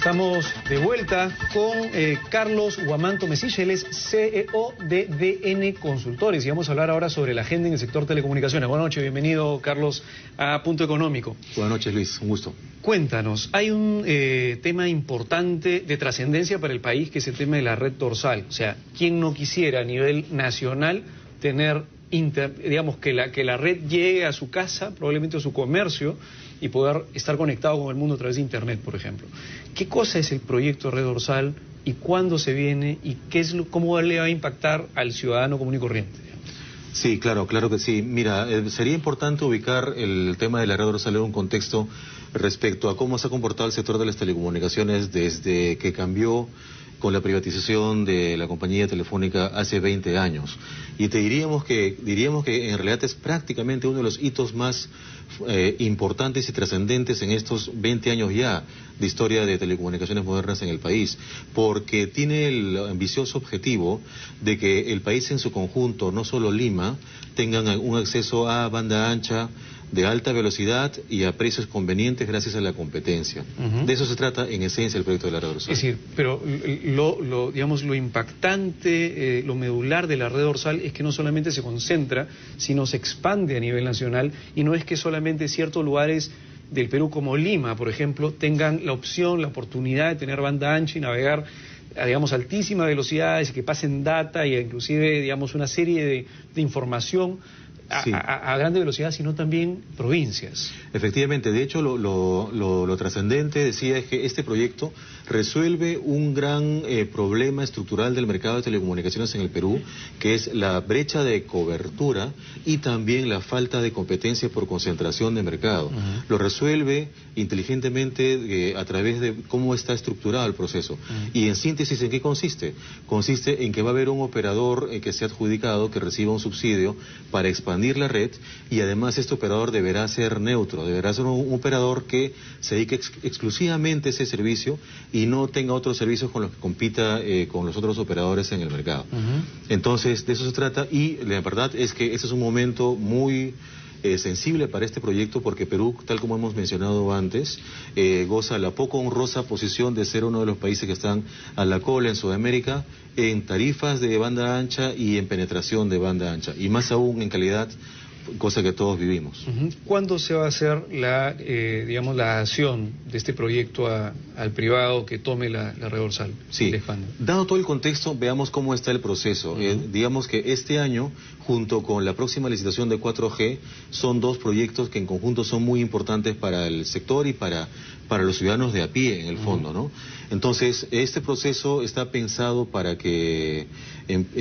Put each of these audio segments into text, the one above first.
Estamos de vuelta con Carlos Huamanto Mesilla, él es CEO de DN Consultores y vamos a hablar ahora sobre la agenda en el sector telecomunicaciones. Buenas noches, bienvenido Carlos a Punto Económico. Buenas noches Luis, un gusto. Cuéntanos, hay un tema importante de trascendencia para el país que es el tema de la red dorsal. O sea, ¿quién no quisiera a nivel nacional tener, digamos, que la red llegue a su casa, probablemente a su comercio, y poder estar conectado con el mundo a través de Internet, por ejemplo? ¿Qué cosa es el proyecto Red Dorsal y cuándo se viene y cómo le va a impactar al ciudadano común y corriente? Sí, claro que sí. Mira, sería importante ubicar el tema de la red dorsal en un contexto respecto a cómo se ha comportado el sector de las telecomunicaciones desde que cambió con la privatización de la compañía telefónica hace 20 años. Y diríamos que en realidad es prácticamente uno de los hitos más importantes y trascendentes en estos 20 años ya de historia de telecomunicaciones modernas en el país, porque tiene el ambicioso objetivo de que el país en su conjunto, no solo Lima, tengan un acceso a banda ancha de alta velocidad y a precios convenientes gracias a la competencia. De eso se trata en esencia el proyecto de la red dorsal. Es decir, pero digamos, lo impactante, lo medular de la red dorsal es que no solamente se concentra, sino se expande a nivel nacional, y no es que solamente ciertos lugares del Perú como Lima, por ejemplo, tengan la opción, la oportunidad de tener banda ancha y navegar a, digamos, altísimas velocidades y que pasen data y inclusive, digamos, una serie de información a grande velocidad, sino también provincias. Efectivamente, de hecho lo trascendente, decía, es que este proyecto resuelve un gran problema estructural del mercado de telecomunicaciones en el Perú, que es la brecha de cobertura y también la falta de competencia por concentración de mercado. Lo resuelve inteligentemente a través de cómo está estructurado el proceso. Y en síntesis, ¿en qué consiste? Consiste en que va a haber un operador que sea adjudicado, que reciba un subsidio para expandir la red, y además este operador deberá ser neutro, deberá ser un operador que se dedique exclusivamente a ese servicio y no tenga otros servicios con los que compita con los otros operadores en el mercado. Entonces, de eso se trata, y la verdad es que ese es un momento muy sensible para este proyecto, porque Perú, tal como hemos mencionado antes, goza la poco honrosa posición de ser uno de los países que están a la cola en Sudamérica en tarifas de banda ancha y en penetración de banda ancha, y más aún en calidad, cosa que todos vivimos. ¿Cuándo se va a hacer digamos, la acción de este proyecto al privado que tome la red dorsal? Sí, dado todo el contexto, veamos cómo está el proceso. Digamos que este año, junto con la próxima licitación de 4G, son dos proyectos que en conjunto son muy importantes para el sector y para los ciudadanos de a pie, en el fondo, ¿no? Entonces, este proceso está pensado para que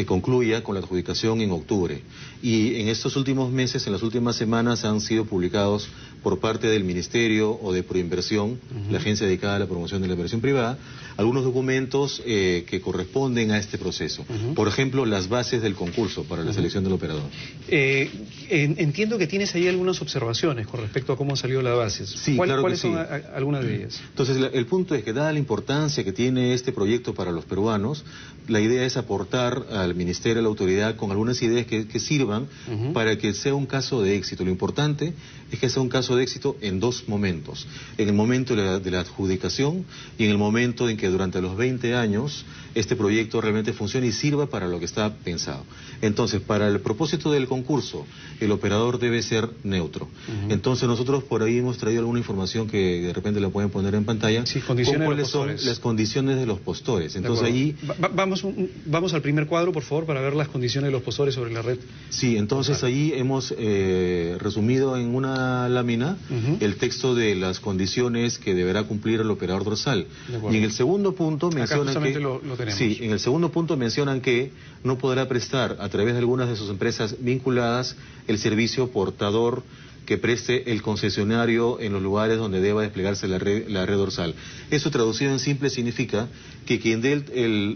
concluya con la adjudicación en octubre. Y en estos últimos meses, en las últimas semanas, han sido publicados por parte del Ministerio o de Proinversión, la agencia dedicada a la promoción de la inversión privada, algunos documentos que corresponden a este proceso. Por ejemplo, las bases del concurso para la selección del operador. Entiendo que tienes ahí algunas observaciones con respecto a cómo han salido las bases. Sí, claro que sí. ¿Cuáles son algunas de ellas? Entonces, el punto es que, dada la importancia que tiene este proyecto para los peruanos, la idea es aportar al Ministerio, a la autoridad, con algunas ideas que sirvan para que sea un caso de éxito. Lo importante es que sea un caso de éxito en dos momentos: en el momento de la adjudicación y en el momento en que durante los 20 años este proyecto realmente funcione y sirva para lo que está pensado. Entonces, para el propósito del concurso, el operador debe ser neutro. Entonces, nosotros por ahí hemos traído alguna información que de repente la pueden poner en pantalla. Sí, condiciones ¿Cuáles son las condiciones de los postores? Entonces, allí vamos al primer cuadro, por favor, para ver las condiciones de los postores sobre la red. Sí, entonces allí hemos resumido en una lámina el texto de las condiciones que deberá cumplir el operador dorsal. Y en el segundo punto mencionan en el segundo punto mencionan que no podrá prestar a través de algunas de sus empresas vinculadas el servicio portador que preste el concesionario en los lugares donde deba desplegarse la red dorsal. Eso, traducido en simple, significa que quien dé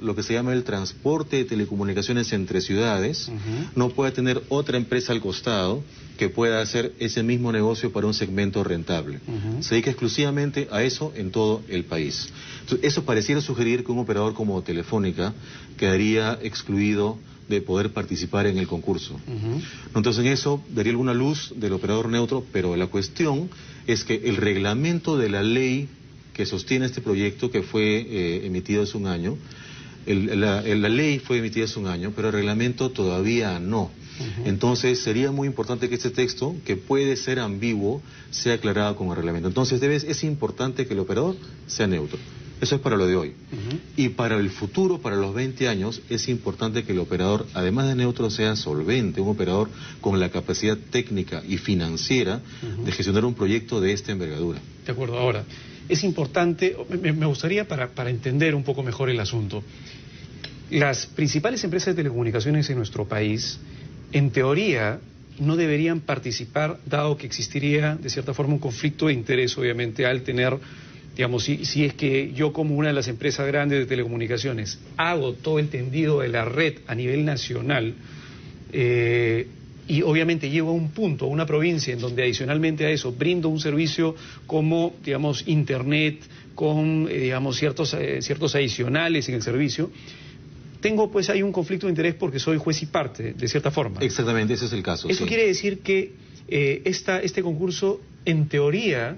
lo que se llama el transporte de telecomunicaciones entre ciudades no puede tener otra empresa al costado que pueda hacer ese mismo negocio para un segmento rentable. Se dedica exclusivamente a eso en todo el país. Entonces, eso pareciera sugerir que un operador como Telefónica quedaría excluido de poder participar en el concurso. Entonces, en eso daría alguna luz del operador neutro, pero la cuestión es que el reglamento de la ley que sostiene este proyecto que fue emitido hace un año. La ley fue emitida hace un año, pero el reglamento todavía no. Entonces sería muy importante que este texto, que puede ser ambiguo, sea aclarado con el reglamento. Entonces es importante que el operador sea neutro. Eso es para lo de hoy. Y para el futuro, para los 20 años, es importante que el operador, además de neutro, sea solvente, un operador con la capacidad técnica y financiera de gestionar un proyecto de esta envergadura. De acuerdo. Ahora, es importante, me gustaría para entender un poco mejor el asunto, las principales empresas de telecomunicaciones en nuestro país, en teoría, no deberían participar, dado que existiría, de cierta forma, un conflicto de interés, obviamente, al tener, digamos, si es que yo como una de las empresas grandes de telecomunicaciones hago todo el tendido de la red a nivel nacional, y obviamente llego a un punto, a una provincia en donde adicionalmente a eso brindo un servicio como, digamos, internet, con, digamos, ciertos adicionales en el servicio, tengo pues hay un conflicto de interés porque soy juez y parte, de cierta forma. Exactamente, ese es el caso. Eso quiere decir que este concurso, en teoría,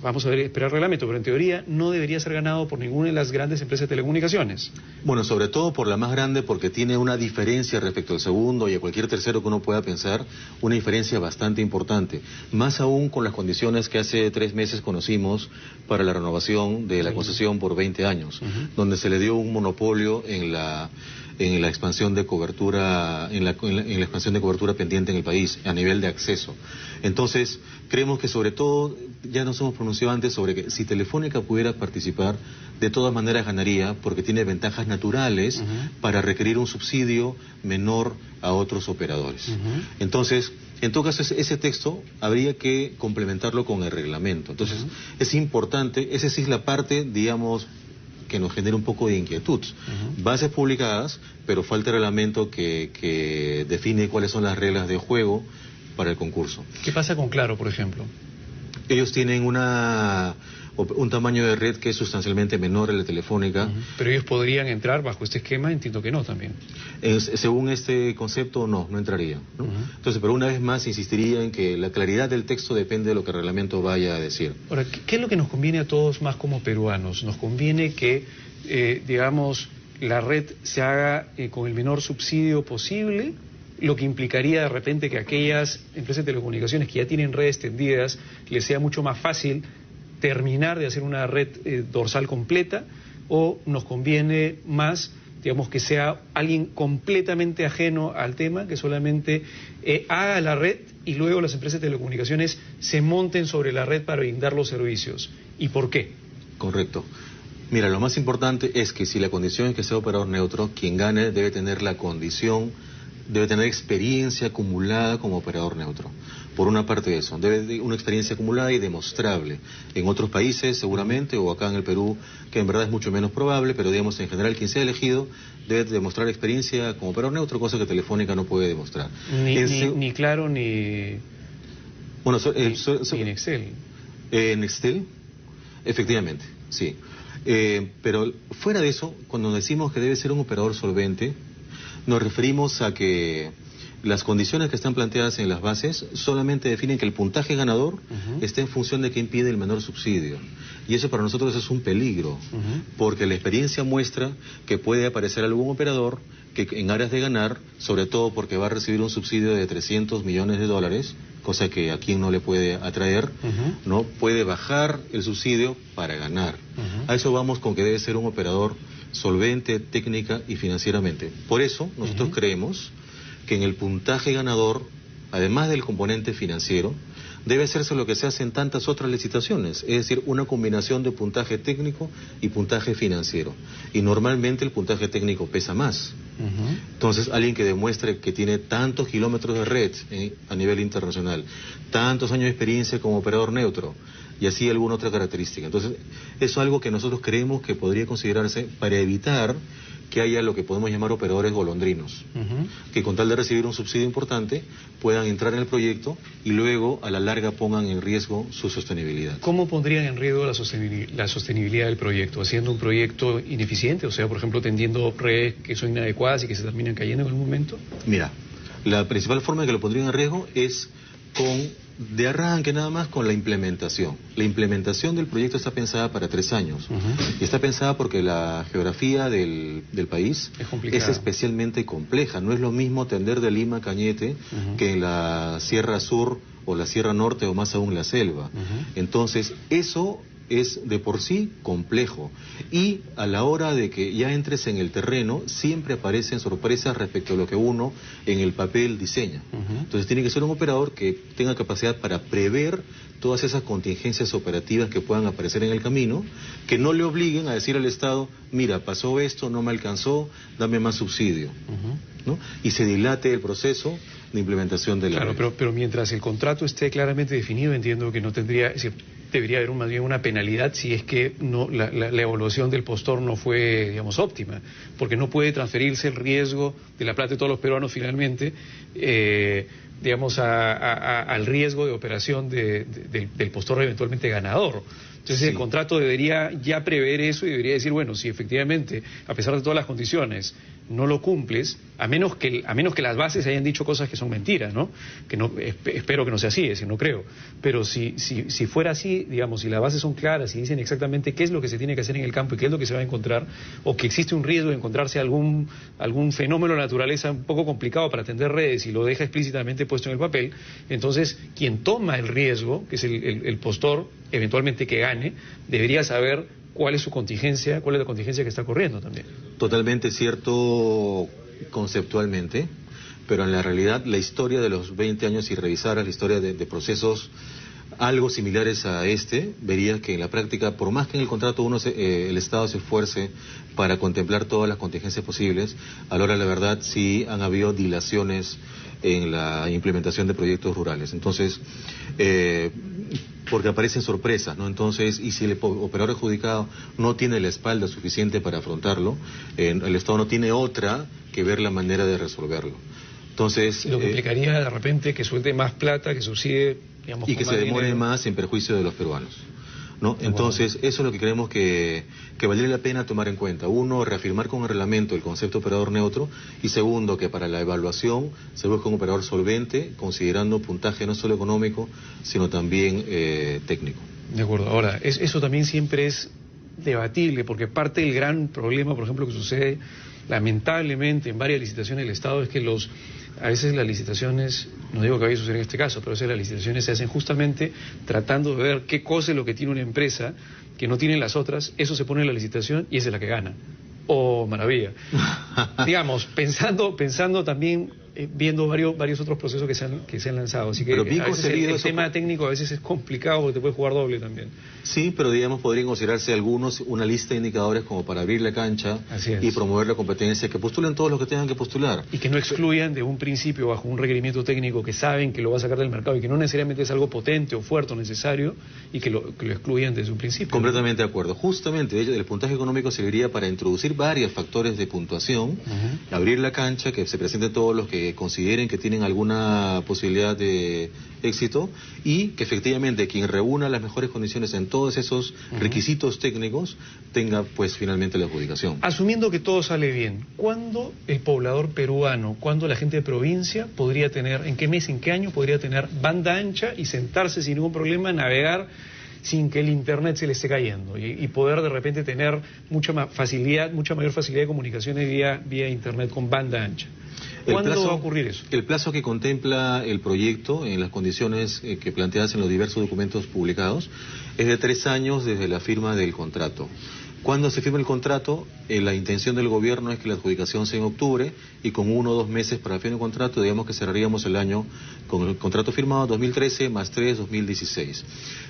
vamos a ver, esperar el reglamento, pero en teoría no debería ser ganado por ninguna de las grandes empresas de telecomunicaciones. Bueno, sobre todo por la más grande, porque tiene una diferencia respecto al segundo y a cualquier tercero que uno pueda pensar, una diferencia bastante importante. Más aún con las condiciones que hace 3 meses conocimos para la renovación de la concesión por 20 años, donde se le dio un monopolio en la expansión de cobertura, en la expansión de cobertura pendiente en el país, a nivel de acceso. Entonces, creemos que sobre todo, ya nos hemos pronunciado antes sobre que si Telefónica pudiera participar, de todas maneras ganaría, porque tiene ventajas naturales para requerir un subsidio menor a otros operadores. Entonces, en todo caso, ese texto habría que complementarlo con el reglamento. Entonces, es importante, esa sí es la parte, digamos, que nos genera un poco de inquietud. Bases publicadas, pero falta el reglamento que define cuáles son las reglas de juego para el concurso. ¿Qué pasa con Claro, por ejemplo? Ellos tienen un tamaño de red que es sustancialmente menor a la Telefónica. Pero ellos podrían entrar bajo este esquema, entiendo que no también. Según este concepto, no entraría, ¿no? Entonces, pero una vez más insistiría en que la claridad del texto depende de lo que el reglamento vaya a decir. Ahora, ¿qué es lo que nos conviene a todos más como peruanos? Nos conviene que, digamos, la red se haga con el menor subsidio posible, lo que implicaría de repente que aquellas empresas de telecomunicaciones que ya tienen redes tendidas les sea mucho más fácil terminar de hacer una red dorsal completa, o nos conviene más, digamos, que sea alguien completamente ajeno al tema, que solamente haga la red y luego las empresas de telecomunicaciones se monten sobre la red para brindar los servicios. ¿Y por qué? Correcto. Mira, lo más importante es que si la condición es que sea operador neutro, quien gane debe tener la condición, debe tener experiencia acumulada como operador neutro. Por una parte de eso, debe tener una experiencia acumulada y demostrable. En otros países seguramente, o acá en el Perú, que en verdad es mucho menos probable, pero digamos en general quien sea elegido debe demostrar experiencia como operador neutro, cosa que Telefónica no puede demostrar. Ni Claro ni... Bueno, ni en Excel. En Excel, efectivamente, sí. Pero fuera de eso, cuando decimos que debe ser un operador solvente, nos referimos a que las condiciones que están planteadas en las bases solamente definen que el puntaje ganador está en función de quién pide el menor subsidio. Y eso para nosotros es un peligro, porque la experiencia muestra que puede aparecer algún operador que en aras de ganar, sobre todo porque va a recibir un subsidio de $300 millones, cosa que a quien no le puede atraer, ¿no? Puede bajar el subsidio para ganar. A eso vamos con que debe ser un operador solvente, técnica y financieramente. Por eso nosotros creemos que en el puntaje ganador, además del componente financiero, debe hacerse lo que se hace en tantas otras licitaciones, es decir, una combinación de puntaje técnico y puntaje financiero. Y normalmente el puntaje técnico pesa más. Entonces, alguien que demuestre que tiene tantos kilómetros de red a nivel internacional, tantos años de experiencia como operador neutro, y así alguna otra característica. Entonces, eso es algo que nosotros creemos que podría considerarse para evitar que haya lo que podemos llamar operadores golondrinos, que con tal de recibir un subsidio importante puedan entrar en el proyecto y luego a la larga pongan en riesgo su sostenibilidad. ¿Cómo pondrían en riesgo la sostenibilidad del proyecto? ¿Haciendo un proyecto ineficiente? O sea, por ejemplo, tendiendo redes que son inadecuadas y que se terminan cayendo en algún momento. Mira, la principal forma de que lo pondrían en riesgo es de arranque nada más con la implementación. La implementación del proyecto está pensada para 3 años. Y está pensada porque la geografía del país es especialmente compleja. No es lo mismo tender de Lima a Cañete que en la Sierra Sur o la Sierra Norte o más aún la selva. Entonces, eso es de por sí complejo, y a la hora de que ya entres en el terreno siempre aparecen sorpresas respecto a lo que uno en el papel diseña. Entonces tiene que ser un operador que tenga capacidad para prever todas esas contingencias operativas que puedan aparecer en el camino, que no le obliguen a decir al Estado, mira, pasó esto, no me alcanzó, dame más subsidio, ¿no? Y se dilate el proceso de implementación de la ley. Pero mientras el contrato esté claramente definido, entiendo que no tendría, es decir, debería haber más bien una penalidad si es que no, la evaluación del postor no fue, digamos, óptima, porque no puede transferirse el riesgo de la plata de todos los peruanos finalmente, digamos, al riesgo de operación del postor eventualmente ganador. Entonces el contrato debería ya prever eso y debería decir, bueno, si efectivamente, a pesar de todas las condiciones, no lo cumples, a menos que las bases hayan dicho cosas que son mentiras, ¿no? Que no, espero que no sea así, es decir, no creo. Pero si fuera así, digamos, si las bases son claras y dicen exactamente qué es lo que se tiene que hacer en el campo y qué es lo que se va a encontrar, o que existe un riesgo de encontrarse algún fenómeno de la naturaleza un poco complicado para tender redes y lo deja explícitamente puesto en el papel, entonces quien toma el riesgo, que es el postor, eventualmente que gane, debería saber cuál es su contingencia, cuál es la contingencia que está corriendo también. Totalmente cierto conceptualmente, pero en la realidad la historia de los 20 años, si revisaras la historia de procesos algo similares a verías que en la práctica, por más que en el contrato el Estado se esfuerce para contemplar todas las contingencias posibles, a la hora de la verdad sí han habido dilaciones en la implementación de proyectos rurales. Entonces, porque aparecen sorpresas, ¿no? Entonces, y si el operador adjudicado no tiene la espalda suficiente para afrontarlo, el Estado no tiene otra que ver la manera de resolverlo. Entonces, lo que implicaría de repente que suelte más plata, que subsidie, digamos, y que se demore más en perjuicio de los peruanos, ¿no? Entonces, eso es lo que creemos que valdría la pena tomar en cuenta. Uno, reafirmar con el reglamento el concepto de operador neutro, y segundo, que para la evaluación se busque un operador solvente, considerando puntaje no solo económico, sino también técnico. De acuerdo. Ahora, eso también siempre es debatible, porque parte del gran problema, por ejemplo, que sucede lamentablemente en varias licitaciones del Estado es que a veces las licitaciones, no digo que vaya a suceder en este caso, pero a veces las licitaciones se hacen justamente tratando de ver qué cosa es lo que tiene una empresa que no tienen las otras, eso se pone en la licitación y esa es la que gana. Oh, maravilla. Digamos, pensando también, viendo varios otros procesos que se han lanzado. Así que pero bien a veces el tema técnico a veces es complicado porque te puede jugar doble también. Sí, pero digamos podrían considerarse una lista de indicadores como para abrir la cancha y promover la competencia, que postulen todos los que tengan que postular. Y que no excluyan de un principio bajo un requerimiento técnico que saben que lo va a sacar del mercado y que no necesariamente es algo potente o fuerte o necesario, y que lo excluyan desde un principio. Completamente de acuerdo. Justamente el puntaje económico serviría para introducir varios factores de puntuación, abrir la cancha, que se presenten todos los que consideren que tienen alguna posibilidad de éxito, y que efectivamente quien reúna las mejores condiciones en todos esos requisitos técnicos tenga pues finalmente la adjudicación. Asumiendo que todo sale bien, ¿cuándo el poblador peruano, cuándo la gente de provincia podría tener, en qué mes, en qué año podría tener banda ancha y sentarse sin ningún problema, navegar sin que el internet se le esté cayendo y poder de repente tener mucha mayor facilidad de comunicaciones vía internet con banda ancha? ¿Cuándo va a ocurrir eso? El plazo que contempla el proyecto en las condiciones que planteadas en los diversos documentos publicados es de 3 años desde la firma del contrato. Cuando se firma el contrato, la intención del gobierno es que la adjudicación sea en octubre, y con 1 o 2 meses para el fin del contrato, digamos que cerraríamos el año con el contrato firmado 2013 más 3, 2016.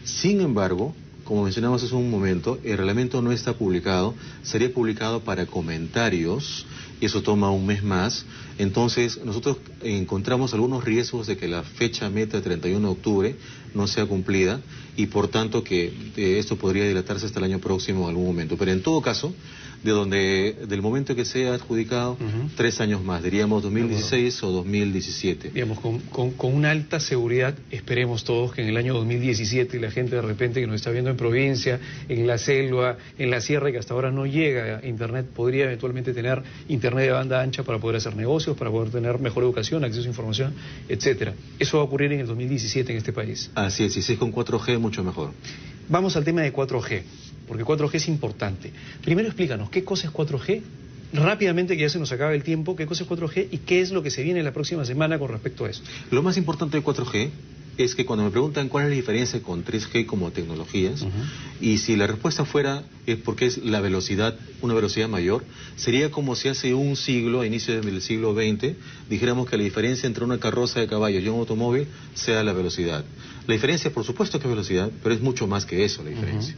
Sin embargo, como mencionamos hace un momento, el reglamento no está publicado, sería publicado para comentarios, y eso toma un mes más. Entonces, nosotros encontramos algunos riesgos de que la fecha meta de 31 de octubre no sea cumplida, y por tanto que esto podría dilatarse hasta el año próximo en algún momento. Pero en todo caso, del momento que sea adjudicado, 3 años más, diríamos 2016 o 2017. Digamos, con una alta seguridad, esperemos todos que en el año 2017 la gente de repente que nos está viendo en provincia, en la selva, en la sierra, y que hasta ahora no llega a internet, podría eventualmente tener internet internet de banda ancha para poder hacer negocios, para poder tener mejor educación, acceso a información, etcétera. Eso va a ocurrir en el 2017 en este país. Así es, y si es con 4G, mucho mejor. Vamos al tema de 4G, porque 4G es importante. Primero explícanos, ¿qué cosa es 4G? Rápidamente, que ya se nos acaba el tiempo, ¿qué cosa es 4G y qué es lo que se viene la próxima semana con respecto a eso? Lo más importante de 4G es que cuando me preguntan cuál es la diferencia con 3G como tecnologías, y si la respuesta fuera es porque es la velocidad, una velocidad mayor, sería como si hace un siglo, a inicios del siglo XX, dijéramos que la diferencia entre una carroza de caballos y un automóvil sea la velocidad. La diferencia, por supuesto que es velocidad, pero es mucho más que eso la diferencia.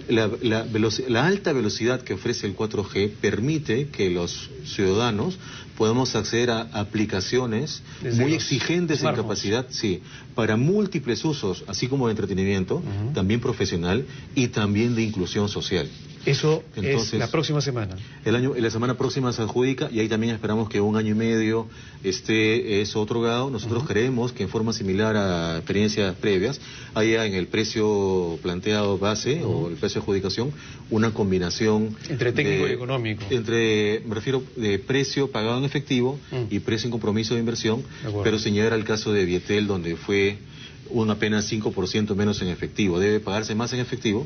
La alta velocidad que ofrece el 4G permite que los ciudadanos podamos acceder a aplicaciones muy exigentes en capacidad, sí, para múltiples usos, así como de entretenimiento, también profesional y también de inclusión social. Eso entonces, es la próxima semana. La semana próxima se adjudica y ahí también esperamos que 1 año y medio esté eso otorgado. Nosotros creemos que en forma similar a experiencias previas, haya en el precio planteado base o el precio de adjudicación una combinación entre técnico y económico. Me refiero de precio pagado en efectivo y precio en compromiso de inversión, pero sin llegar al caso de Vietel, donde fue un apenas 5% menos en efectivo. Debe pagarse más en efectivo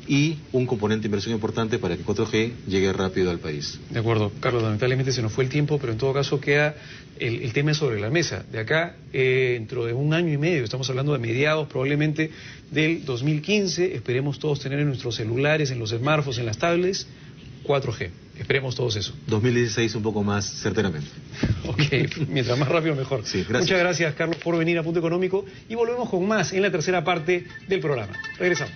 y un componente de inversión importante para que 4G llegue rápido al país. De acuerdo, Carlos, lamentablemente se nos fue el tiempo, pero en todo caso queda el tema sobre la mesa. De acá, dentro de 1 año y medio, estamos hablando de mediados probablemente del 2015, esperemos todos tener en nuestros celulares, en los smartphones, en las tablets, 4G. Esperemos todos eso. 2016 un poco más certeramente. Ok, mientras más rápido mejor. Sí, gracias. Muchas gracias, Carlos, por venir a Punto Económico y volvemos con más en la tercera parte del programa. Regresamos.